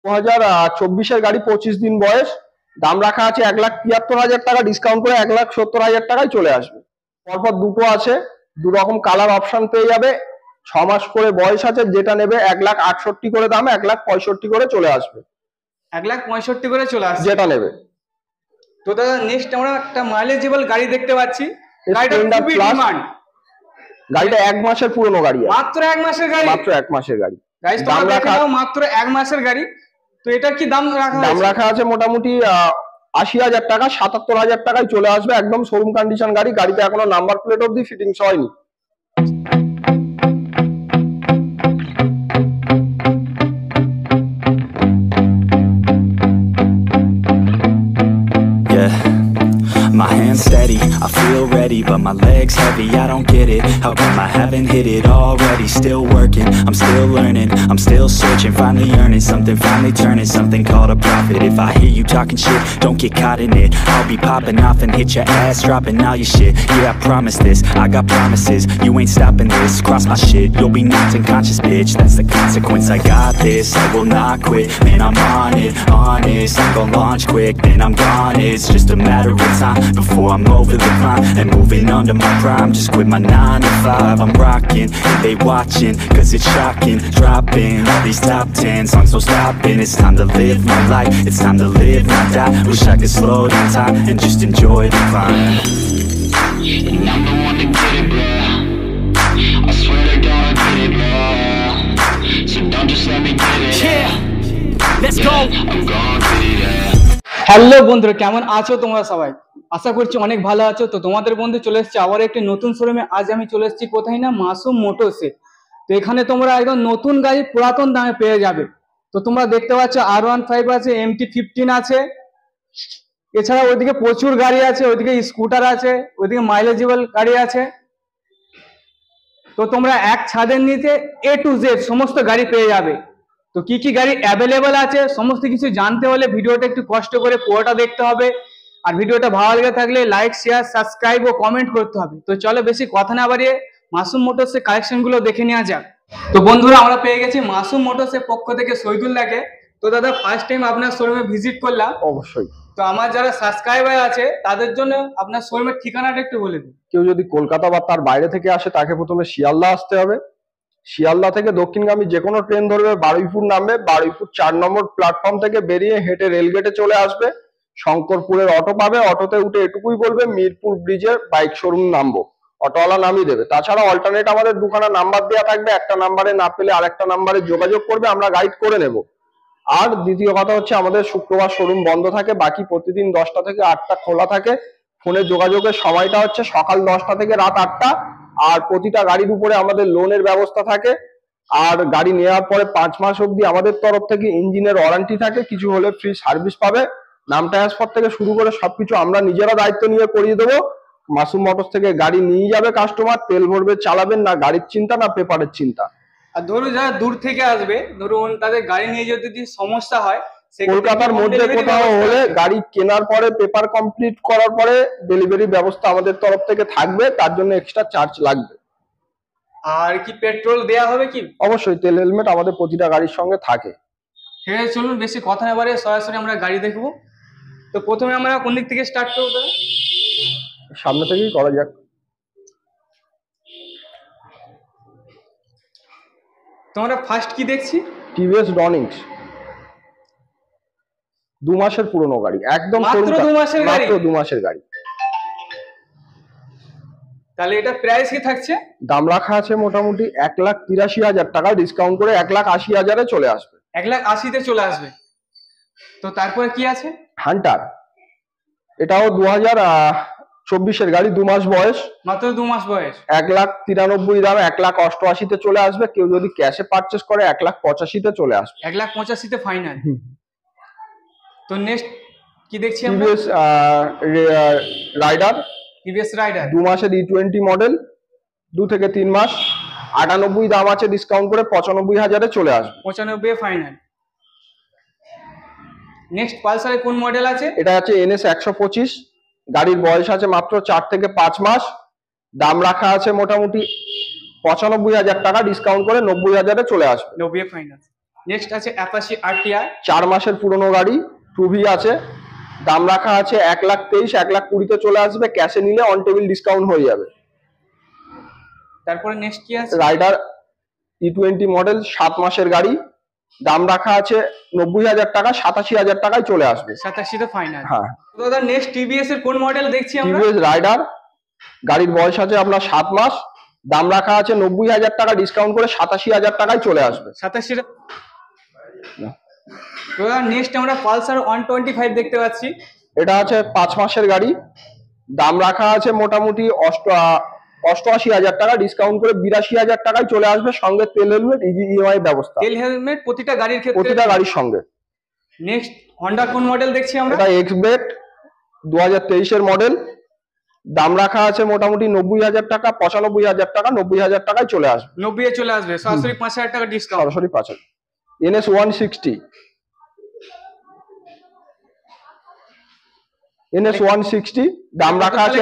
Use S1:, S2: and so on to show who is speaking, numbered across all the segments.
S1: 2024-এর গাড়ি, 25 দিন বয়স, দাম রাখা আছে 1,73,000 টাকা, ডিসকাউন্ট করে 1,70,000 টাকায় চলে আসবে। পরপর দুটো আছে, দু রকম কালার অপশন পেয়ে যাবে, 6 মাস করে বয়স আছে, যেটা নেবে 1,68,000 করে দাম, 1,65,000 করে চলে আসবে।
S2: 1,65,000 করে চলে আসবে
S1: যেটা নেবে।
S2: তো দাদা নেক্সট আমরা একটা মাইলেজেবল গাড়ি দেখতে পাচ্ছি, গাড়িটা খুবই ডিমান্ড।
S1: গাড়িটা 1 মাসের পুরনো গাড়ি,
S2: মাত্র 1 মাসের গাড়ি,
S1: মাত্র 1 মাসের গাড়ি।
S2: গাইস তোমরা দেখে নাও, মাত্র 1 মাসের গাড়ি। তো এটা কি দাম রাখা আছে?
S1: দাম রাখা আছে মোটামুটি 80,000 টাকা, 77,000 টাকায় চলে আসবে, একদম শোরুম কন্ডিশন গাড়ি। গাড়িতে এখনো নাম্বার প্লেট অবধি ফিটিংস হয়নি।
S3: My hands steady, I feel ready, but my legs heavy, I don't get it. How come I haven't hit it already? Still working, I'm still learning, I'm still searching, finally earning something, finally turning something called a profit. If I hear you talking shit, don't get caught in it. I'll be popping off and hit your ass, dropping all your shit. Yeah, I promise this, I got promises, you ain't stopping this. Cross my shit, you'll be knocked unconscious, bitch. That's the consequence, I got this, I will not quit. Man, I'm on it, honest, I'm gon' launch quick, then I'm gone. It's just a matter of time before I'm over the climb and moving under my prime. Just quit my 9 to 5, I'm rocking and they watching, cause it's shocking. Dropping all these top 10 songs, no stopping. It's time to live my life, it's time to live, not die. Wish I could slow down time and just enjoy the climb.
S4: And I'm the one to get it, bro. I swear to God I get it, bro. So don't just let me get it.
S3: Yeah, let's go.
S4: I'm gonna get it, yeah.
S2: Hello বন্ধুরা, কেমন আছো তোমরা সবাই? আশা করছি অনেক ভালো আছো। তো তোমাদের বন্ধু চলে এসেছে আবার একটি নতুন শোরুমে। আজ আমি চলে এসেছি কোথায় না, মাসুম মোটরসে। তো এখানে তোমরা একদম নতুন গাড়ি পুরাতন দামে পেয়ে যাবে। তো তোমরা দেখতে পাচ্ছ R15 আছে, MT-15 আছে, এছাড়া ওইদিকে প্রচুর গাড়ি আছে, ওইদিকে স্কুটার আছে, ওইদিকে মাইলেজেবল গাড়ি আছে। তো তোমরা এক ছাদের নিচে A to Z সমস্ত গাড়ি পেয়ে যাবে। তো কি কি গাড়ি অ্যাভেলেবল আছে সমস্ত কিছু জানতে হলে ভিডিওটা একটু কষ্ট করে পুরোটা দেখতে হবে। আর ভিডিওটা ভালো লেগে থাকলে লাইক, শেয়ার, সাবস্ক্রাইব ও কমেন্ট করতে হবে। তো চলো বেশি কথা না বাড়িয়ে মাসুম মোটরসের কালেকশন গুলো দেখে নেওয়া যাক। তো বন্ধুরা আমরা পেয়ে গেছি মাসুম মোটরসের পক্ষ থেকে শহীদুল্লাহকে। তো দাদা ফার্স্ট টাইম আপনার শোরুমে ভিজিট করলাম।
S1: অবশ্যই।
S2: তো আমার যারা সাবস্ক্রাইবার আছে তাদের জন্য আপনার শোরুমের ঠিকানাটা একটু বলে দিন।
S1: কেউ যদি কলকাতা বা তার বাইরে থেকে আসে তাকে প্রথমে শিয়ালদা আসতে হবে। শিয়ালদা থেকে দক্ষিণগামী যে কোনো ট্রেন ধরবে, বারুইপুর নামবে, বারুইপুর 4 নম্বর প্ল্যাটফর্ম থেকে বেরিয়ে হেঁটে রেলগেটে চলে আসবে। শঙ্করপুরের অটো পাবে, অটোতে উঠে এটুকুই বলবে মিরপুর ব্রিজের বাইক শোরুম নামবো, অটোওয়ালা নামিয়ে দেবে। তাছাড়া অল্টারনেট আমাদের দুখানা নাম্বার দেওয়া থাকবে, একটা নাম্বারে না পেলে আরেকটা নাম্বারে যোগাযোগ করবে, আমরা গাইড করে নেব। আর দ্বিতীয় কথা হচ্ছে আমাদের শুক্রবার শোরুম বন্ধ থাকে, বাকি প্রতিদিন 10টা থেকে 8টা খোলা থাকে। ফোনে যোগাযোগের সময়টা হচ্ছে সকাল 10টা থেকে রাত 8টা। আর প্রতিটা গাড়ির উপরে আমাদের লোনের ব্যবস্থা থাকে। আর গাড়ি নেওয়ার পরে 5 মাস অবধি আমাদের তরফ থেকে ইঞ্জিনের ওয়ারেন্টি থাকে, কিছু হলে ফ্রি সার্ভিস পাবে। নাম ট্রান্সফার থেকে শুরু করে সবকিছু আমরা নিজেরা দায়িত্ব নিয়ে করিয়ে দেবো। মাসুম মোটরস থেকে গাড়ি নিয়ে যাবে কাস্টমার, তেল ভরবে, চালাবেন, না গাড়ির চিন্তা না পেপারের চিন্তা।
S2: আর ধরুন যারা দূর থেকে আসবে, ধরুন তাদের গাড়ি নিয়ে যদি সমস্যা হয়,
S1: কলকাতার মধ্যে কোথাও হলে গাড়ি কেনার পরে পেপার কমপ্লিট করার পরে ডেলিভারি ব্যবস্থা আমাদের তরফ থেকে থাকবে, তার জন্য এক্সট্রা চার্জ লাগবে।
S2: আর কি পেট্রোল দেয়া হবে কি?
S1: অবশ্যই, তেল হেলমেট আমাদের প্রতিটা গাড়ির সঙ্গে থাকে।
S2: ঠিক আছে, চলুন বেশি কথা না বাড়িয়ে সরাসরি আমরা গাড়ি দেখবো। তো প্রথমে আমরা কোন দিক থেকে স্টার্ট করবো?
S1: সামনে থেকেই করা যাক।
S2: তোমরা ফার্স্ট কি দেখছি?
S1: টিভিএস ডনিংস, 2 মাসের পুরনো গাড়ি, একদম
S2: মাত্র 2 মাসের গাড়ি,
S1: মাত্র 2 মাসের গাড়ি।
S2: তাহলে এটা প্রাইস কি থাকছে?
S1: দাম রাখা আছে মোটামুটি 1,83,000 টাকা, ডিসকাউন্ট করে 1,80,000 এ চলে আসবে।
S2: 1,80,000 তে চলে আসবে। তো তারপরে কি আছে?
S1: হান্টার, এটাও 2024-এর গাড়ি, 2 মাস বয়স,
S2: মাত্র 2 মাস বয়স।
S1: 1,93,000 দাম, 1,88,000 তে চলে আসবে। কেউ যদি ক্যাশে পারচেস করে 1,85,000 তে চলে আসবে।
S2: 1,85,000 তে ফাইনাল। তো নেক্সট কি দেখছি আমরা?
S1: টিভিএস রাইডার,
S2: টিভিএস রাইডার
S1: 2 মাসের E20 মডেল, 2 থেকে 3 মাস, 98 দাম আছে, ডিসকাউন্ট করে 95,000 এ চলে আসবে।
S2: 95 এ ফাইনাল। নেক্সট পালসারের কোন মডেল আছে?
S1: এটা আছে NS 125, গাড়ির বয়স আছে মাত্র 4 থেকে 5 মাস, দাম রাখা আছে মোটামুটি 95,000 টাকা, ডিসকাউন্ট করে 90,000 এ চলে আসবে।
S2: 90 এ ফাইনাল। নেক্সট আছে অ্যাপাচি আরটিআর।
S1: 4 মাসের পুরনো গাড়ি, টুভি আছে, দাম রাখা আছে 1,23,000, 1,20,000 চলে আসবে, ক্যাশে নিলে অন টেবিল ডিসকাউন্ট হয়ে যাবে।
S2: তারপরে নেক্সট কি আছে?
S1: রাইডার E20 মডেল, 7 মাসের গাড়ি, দাম রাখা আছে 90,000 টাকা, 87,000 টাকায় চলে আসবে।
S2: 87 তো ফাইনাল।
S1: হ্যাঁ।
S2: তো দাদা নেক্সট টিভিএস এর কোন মডেল দেখছি আমরা?
S1: টিভিএস রাইডার, গাড়ির বয়স আছে আপনার 7 মাস, দাম রাখা আছে 90,000 টাকা, ডিসকাউন্ট করে 87,000 টাকায় চলে আসবে।
S2: 87। তো দাদা নেক্সট আমরা পালসার 125 দেখতে পাচ্ছি।
S1: এটা আছে 5 মাসের গাড়ি, দাম রাখা আছে মোটামুটি 88,000 টাকা, ডিসকাউন্ট করে 82,000 টাকায় চলে আসবে, সঙ্গে তেল হেলমেট, ইজি ইএমআই ব্যবস্থা।
S2: তেল হেলমেট প্রতিটা গাড়ির ক্ষেত্রে,
S1: প্রতিটা গাড়ির সঙ্গে।
S2: নেক্সট হন্ডা কোন মডেল দেখছি আমরা?
S1: এটা এক্সব্লেড 2023 এর মডেল, দাম রাখা আছে মোটামুটি 90,000 টাকা, 95,000 টাকা, 90,000 টাকায় চলে আসবে।
S2: 90 এ চলে আসবে, সরাসরি 5,000 টাকা ডিসকাউন্ট।
S1: সরাসরি 5,000। NS 160, NS 160, দাম রাখা আছে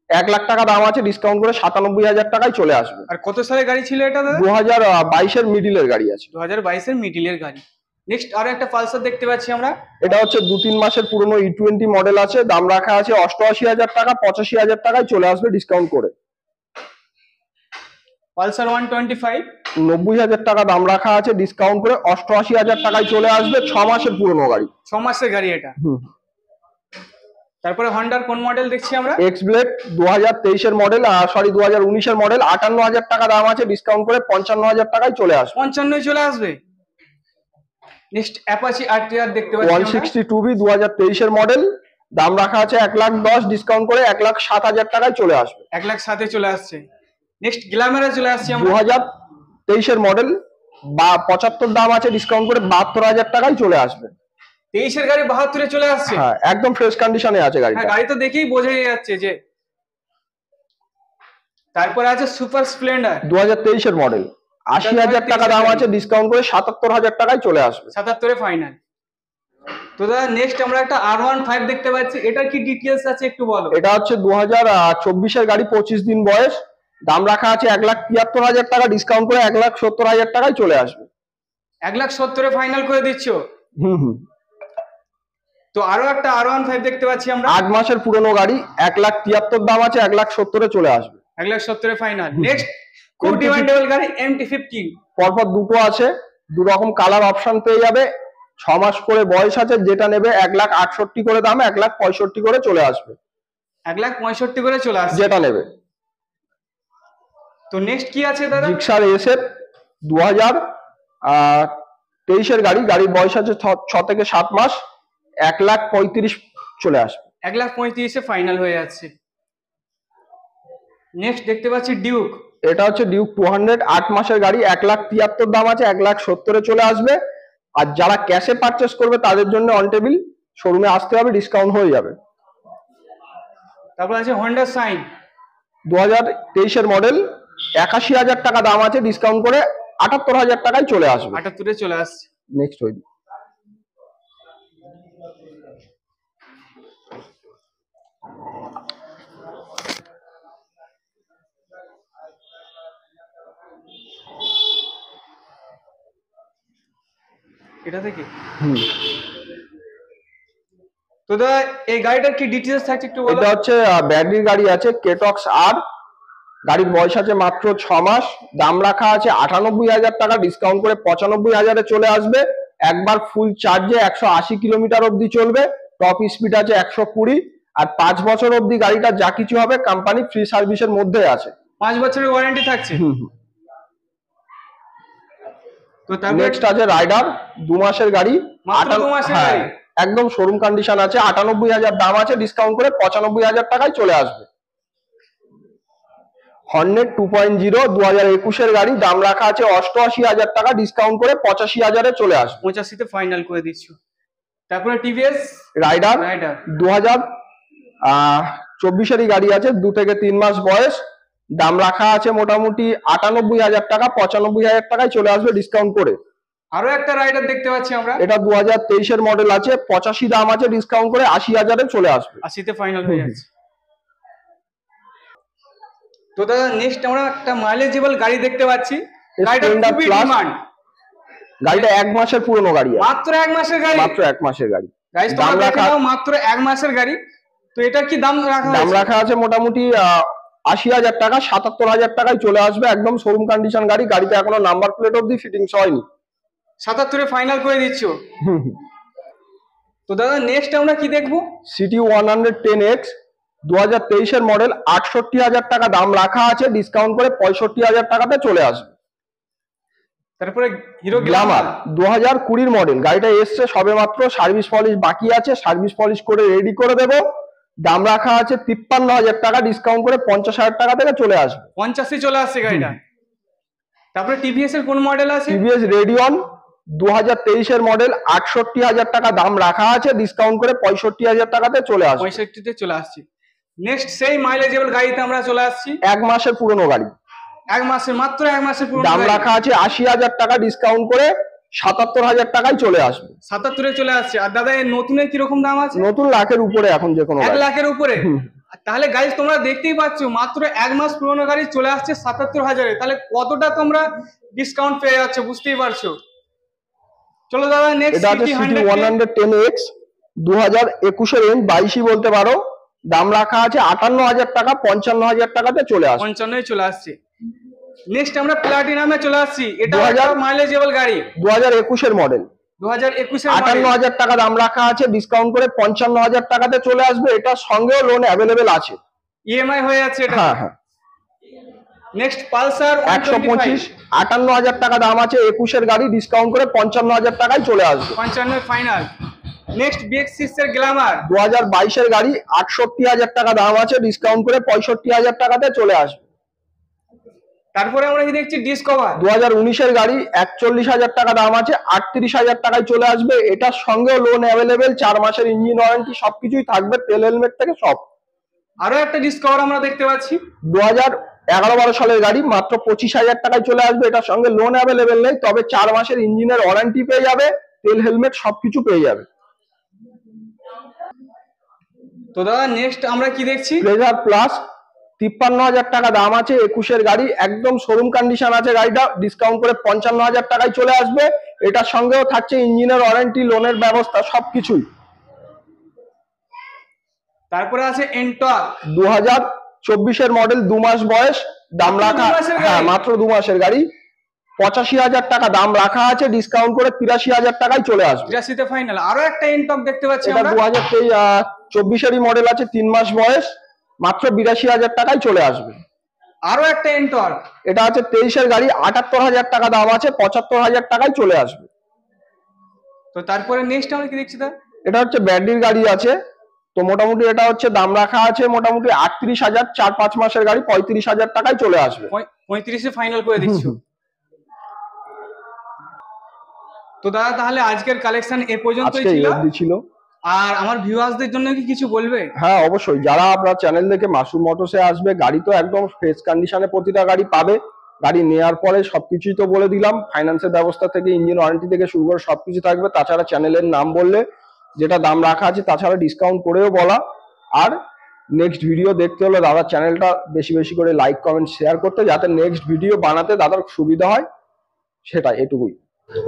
S1: 1 লাখ টাকা দাম আছে, ডিসকাউন্ট করে 97,000 টাকায় চলে আসবে।
S2: আর কত সালের গাড়ি ছিল এটা দাদা?
S1: 2022 এর মিডিলের গাড়ি আছে।
S2: 2022 এর মিডিলের গাড়ি। নেক্সট আরো একটা পালসার দেখতে পাচ্ছি আমরা।
S1: এটা হচ্ছে 2-3 মাসের পুরনো E20 মডেল আছে, দাম রাখা আছে 88,000 টাকা, 85,000 টাকায় চলে আসবে ডিসকাউন্ট করে।
S2: পালসার 125
S1: 90,000 টাকা দাম রাখা আছে, ডিসকাউন্ট করে 88,000 টাকায় চলে আসবে। 6 মাসের পুরনো গাড়ি।
S2: 6 মাসের গাড়ি এটা। তারপরে হন্ডার কোন মডেল দেখছি আমরা?
S1: এক্সব্লেড 2023 এর মডেল, 2019 এর মডেল, 58,000 টাকা দাম আছে, ডিসকাউন্ট করে 55,000 টাকায় চলে আসবে।
S2: 55 এ চলে আসবে। নেক্সট অ্যাপাচি আরটিআর দেখতে পাচ্ছি আমরা।
S1: 162B 2023 এর মডেল, দাম রাখা আছে 1,10,000, ডিসকাউন্ট করে 1,07,000 টাকায় চলে আসবে।
S2: 1,07,000 এ চলে আসছে। নেক্সট গ্ল্যামারে চলে আসছি আমরা।
S1: 2023 এর মডেল, 75 দাম আছে, ডিসকাউন্ট করে 72,000 টাকায় চলে আসবে।
S2: 23 এর গাড়ি 72 এ চলে আসছে।
S1: হ্যাঁ, একদম ফ্রেশ কন্ডিশনে আছে গাড়িটা।
S2: হ্যাঁ, গাড়ি তো দেখেই বোঝাই যাচ্ছে যে। তারপর আছে সুপার স্প্লেন্ডার
S1: 2023 এর মডেল, 80,000 টাকা দাম আছে, ডিসকাউন্ট করে 77,000 টাকায় চলে আসবে।
S2: 77 এ ফাইনাল। তো দাদা নেক্সট আমরা একটা R15 দেখতে পাচ্ছি, এটার কি ডিটেইলস আছে একটু বলো।
S1: এটা হচ্ছে 2024 এর গাড়ি, 25 দিন বয়স, দাম রাখা আছে 1,73,000 টাকা, ডিসকাউন্ট করে 1,70,000 টাকায় চলে আসবে।
S2: 1,70,000 এ ফাইনাল করে দিচ্ছ। তো আরো একটা R15 দেখতে পাচ্ছি আমরা।
S1: 8 মাসের পুরনো গাড়ি, 1,73,000 দাম আছে, 1,70,000 এ চলে আসবে।
S2: 1,70,000 এ ফাইনাল। নেক্সট খুব ডিমান্ডেবল গাড়ি MT-15।
S1: পরপর দুটো আছে, দু রকম কালার অপশন পেয়ে যাবে। 6 মাস করে বয়স আছে, যেটা নেবে 1,68,000 করে দাম, 1,65,000 করে চলে আসবে।
S2: 1,65,000 করে চলে আসবে
S1: যেটা নেবে।
S2: তো নেক্সট কি আছে দাদা?
S1: জিক্সার SF 2023 এর গাড়ি, গাড়ির বয়স আছে 6 থেকে 7 মাস, 1,35,000 চলে আসবে।
S2: 1,35,000 এ ফাইনাল হয়ে যাচ্ছে। নেক্সট দেখতে পাচ্ছি ডিউক।
S1: এটা হচ্ছে ডিউক 200, 8 মাসের গাড়ি, 1,73,000 দাম আছে, 1,70,000 এ চলে আসবে। আর যারা ক্যাশে পারচেস করবে তাদের জন্য অন টেবিল শোরুমে আসতে হবে, ডিসকাউন্ট হয়ে যাবে।
S2: তারপর আছে হন্ডা সাইন
S1: 2023 এর মডেল, 81,000 টাকা দাম আছে, ডিসকাউন্ট করে 78,000 টাকায় চলে আসবে।
S2: 78 এ চলে আসছে।
S1: নেক্সট হয়ে
S2: এটা থেকে তো দাদা এই গাড়িটার কি ডিটেইলস থাকছে একটু বলো।
S1: এটা হচ্ছে ব্যাটারির গাড়ি আছে, কেটক্স আর, গাড়ির বয়স আছে মাত্র 6 মাস, দাম রাখা আছে 98,000 টাকা, ডিসকাউন্ট করে 95,000 এ চলে আসবে। একবার ফুল চার্জে 180 কিলোমিটার অবধি চলবে, টপ স্পিড আছে 120, আর 5 বছর অবধি গাড়িটা যা কিছু হবে কোম্পানি ফ্রি সার্ভিসের মধ্যে আছে।
S2: 5 বছরের ওয়ারেন্টি থাকছে। তো তারপর
S1: নেক্সট আছে রাইডার 2 মাসের গাড়ি,
S2: মাত্র 2 মাসের গাড়ি,
S1: একদম শোরুম কন্ডিশন আছে, 98,000 দাম আছে, ডিসকাউন্ট করে 95,000 টাকায় চলে আসবে। হর্নেট 2.0 2021 এর গাড়ি, দাম রাখা আছে 88,000 টাকা, ডিসকাউন্ট করে 85,000 এ চলে আসবে।
S2: 85 তে ফাইনাল করে দিচ্ছ। তারপরে টিভিএস
S1: রাইডার 2024 এরই গাড়ি আছে, 2 থেকে 3 মাস বয়স, দাম রাখা আছে মোটামুটি 98,000 টাকা, 95,000 টাকায় চলে আসবে ডিসকাউন্ট করে।
S2: আরো একটা রাইডার দেখতে পাচ্ছি আমরা,
S1: এটা 2023 এর মডেল আছে, 85 দাম আছে, ডিসকাউন্ট করে 80,000 এ চলে আসবে।
S2: 80 তে ফাইনাল হয়ে যাচ্ছে। তো দাদা নেক্সট আমরা একটা মাইলেজেবল গাড়ি দেখতে পাচ্ছি, গাড়িটা খুবই ডিমান্ড।
S1: গাড়িটা 1 মাসের পুরনো গাড়ি আছে,
S2: মাত্র 1 মাসের গাড়ি,
S1: মাত্র 1 মাসের গাড়ি।
S2: গাইস তোমরা দেখে নাও, মাত্র 1 মাসের গাড়ি। তো এটা কি দাম রাখা
S1: দাম
S2: হয়েছে?
S1: রাখা আছে মোটামুটি 80,000 টাকা, 77,000 টাকায় চলে আসবে, একদম শোরুম কন্ডিশন গাড়ি। গাড়িতে এখনো নাম্বার প্লেট অবধি ফিটিংস হয়নি।
S2: 77 ফাইনাল করে দিচ্ছ। তো দাদা নেক্সট আমরা কি দেখবো?
S1: সিটি 110X 2023 এর মডেল, 68,000 টাকা দাম রাখা আছে, ডিসকাউন্ট করে 65,000 টাকাতে চলে আসবে।
S2: তারপরে হিরো
S1: গ্ল্যামার
S2: গ্ল্যামার
S1: 2020 মডেল, গাড়িটা এসছে সবে মাত্র, সার্ভিস পলিশ বাকি আছে, সার্ভিস পলিশ করে রেডি করে দেবো। দাম রাখা আছে 53,000 টাকা, ডিসকাউন্ট করে 50,000 টাকা থেকে চলে আসবে।
S2: 85 চলে আসছে গাড়িটা। তারপরে টিভিএস এর কোন মডেল আছে?
S1: টিভিএস রেডিয়ন 2023 এর মডেল, 68,000 টাকা দাম রাখা আছে, ডিসকাউন্ট করে 65,000 টাকাতে চলে আসবে।
S2: 65 তে চলে আসছে। নেক্সট সেই মাইলেজেবল গাড়িতে আমরা চলে আসছি।
S1: 1 মাসের পুরনো গাড়ি,
S2: 1 মাসের, মাত্র 1 মাসের পুরো
S1: দাম রাখা আছে 80,000 টাকা, ডিসকাউন্ট করে 77,000 টাকায় চলে আসবে।
S2: 77 এ চলে আসছে। আর দাদা এই নতুনের কিরকম দাম আছে?
S1: নতুন লাখের উপরে এখন যে কোনো
S2: 1
S1: গাড়ি।
S2: লাখের উপরে। তাহলে গাইস তোমরা দেখতেই পাচ্ছ, মাত্র 1 মাস পুরনো গাড়ি চলে আসছে 77,000 এ। তাহলে কতটা তোমরা ডিসকাউন্ট পেয়ে যাচ্ছ, বুঝতেই পারছো। চলো দাদা নেক্সট
S1: এটা আছে সিটি 110X 2021 এর এন্ড 22 বলতে পারো, দাম রাখা আছে 58,000 টাকা, 55,000 টাকাতে চলে আসবে।
S2: 55 এ চলে আসছে। নেক্সট আমরা প্লাটিনামে চলে আসছি। এটা
S1: 2000
S2: মাইলেজেবল গাড়ি,
S1: 2021 এর মডেল,
S2: 2021 এর মডেল।
S1: 58,000 টাকা দাম রাখা আছে, ডিসকাউন্ট করে 55,000 টাকাতে চলে আসবে। এটার সঙ্গেও লোন অ্যাভেলেবেল আছে।
S2: ইএমআই হয়ে যাচ্ছে এটা।
S1: হ্যাঁ হ্যাঁ।
S2: নেক্সট পালসার
S1: 125, 58,000 টাকা দাম আছে, 21 এর গাড়ি, ডিসকাউন্ট করে 55,000 টাকায় চলে আসবে।
S2: 55 ফাইনাল। নেক্সট BX6 এর গ্ল্যামার
S1: 2022 এর গাড়ি, 68,000 টাকা দাম আছে, ডিসকাউন্ট করে 65,000 টাকাতে চলে আসবে।
S2: তারপরে আমরা কি দেখছি? ডিসকভার
S1: 2019 এর গাড়ি, 41,000 টাকা দাম আছে, 38,000 টাকায় চলে আসবে। এটার সঙ্গেও লোন অ্যাভেলেবেল, 4 মাসের ইঞ্জিন ওয়ারেন্টি সবকিছুই থাকবে, তেল হেলমেট থেকে সব।
S2: আরো একটা ডিসকভার আমরা দেখতে পাচ্ছি।
S1: 2011-12 সালের গাড়ি, মাত্র 25,000 টাকায় চলে আসবে। এটার সঙ্গে লোন অ্যাভেলেবেল নেই, তবে 4 মাসের ইঞ্জিনের ওয়ারেন্টি পেয়ে যাবে, তেল হেলমেট সবকিছু পেয়ে যাবে।
S2: তো দাদা নেক্সট আমরা কি দেখছি?
S1: প্লেজার প্লাস 53,000 টাকা দাম আছে, 21 এর গাড়ি, একদম শোরুম কন্ডিশন আছে গাড়িটা, ডিসকাউন্ট করে 55,000 টাকায় চলে আসবে। এটার সঙ্গেও থাকছে ইঞ্জিনের ওয়ারেন্টি, লোনের ব্যবস্থা সবকিছুই।
S2: তারপরে আছে এন্টর্ক
S1: 2024 এর মডেল, 2 মাস বয়স, দাম
S2: মাত্র
S1: রাখা,
S2: 2 মাসের গাড়ি?
S1: হ্যাঁ মাত্র 2 মাসের গাড়ি, 85,000 টাকা দাম রাখা আছে, ডিসকাউন্ট করে 83,000 টাকায় চলে আসবে।
S2: 83 তে ফাইনাল। আরো একটা এন্টর্ক দেখতে পাচ্ছি
S1: এটা
S2: আমরা।
S1: 2024 এরই মডেল আছে, 3 মাস বয়স, মাত্র 82,000 টাকায় চলে আসবে।
S2: আরো একটা এন্টর্ক,
S1: এটা আছে 23 এর গাড়ি, 78,000 টাকা দাম আছে, 75,000 টাকায় চলে আসবে।
S2: তো তারপরে নেক্সট আমরা কি দেখছি?
S1: এটা হচ্ছে ব্যাটারির গাড়ি আছে, তো মোটামুটি এটা হচ্ছে দাম রাখা আছে মোটামুটি 38,000, 4-5 মাসের গাড়ি, 35,000 টাকায় চলে আসবে।
S2: 35 এ ফাইনাল করে দিচ্ছ। তো দাদা তাহলে আজকের কালেকশন এ পর্যন্তই
S1: আজকে এই
S2: ছিল।
S1: অবধি ছিল।
S2: আর আমার ভিউয়ার্সদের জন্য কি কিছু বলবে?
S1: হ্যাঁ অবশ্যই, যারা আপনার চ্যানেল দেখে মাসুম মোটরসে আসবে, গাড়ি তো একদম ফ্রেশ কন্ডিশনে প্রতিটা গাড়ি পাবে। গাড়ি নেওয়ার পরে সবকিছুই তো বলে দিলাম, ফাইন্যান্সের ব্যবস্থা থেকে ইঞ্জিন ওয়ারেন্টি থেকে শুরু করে সবকিছু থাকবে। তাছাড়া চ্যানেলের নাম বললে যেটা দাম রাখা আছে, তাছাড়া ডিসকাউন্ট করেও বলা। আর নেক্সট ভিডিও দেখতে হলে দাদার চ্যানেলটা বেশি বেশি করে লাইক কমেন্ট শেয়ার করতে, যাতে নেক্সট ভিডিও বানাতে দাদার সুবিধা হয়, সেটা এটুকুই।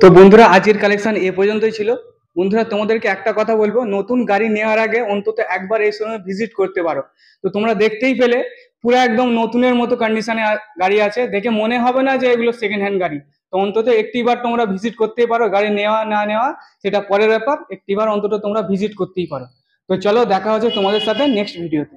S2: তো বন্ধুরা আজকের কালেকশন এ পর্যন্তই ছিল। বন্ধুরা তোমাদেরকে একটা কথা বলবো, নতুন গাড়ি নেওয়ার আগে অন্তত একবার এই শোরুমে ভিজিট করতে পারো। তো তোমরা দেখতেই পেলে পুরো একদম নতুনের মতো কন্ডিশনে গাড়ি আছে, দেখে মনে হবে না যে এগুলো সেকেন্ড হ্যান্ড গাড়ি। তো অন্তত একটিবার তোমরা ভিজিট করতেই পারো, গাড়ি নেওয়া না নেওয়া সেটা পরের ব্যাপার, একটিবার অন্তত তোমরা ভিজিট করতেই পারো। তো চলো দেখা হচ্ছে তোমাদের সাথে নেক্সট ভিডিওতে।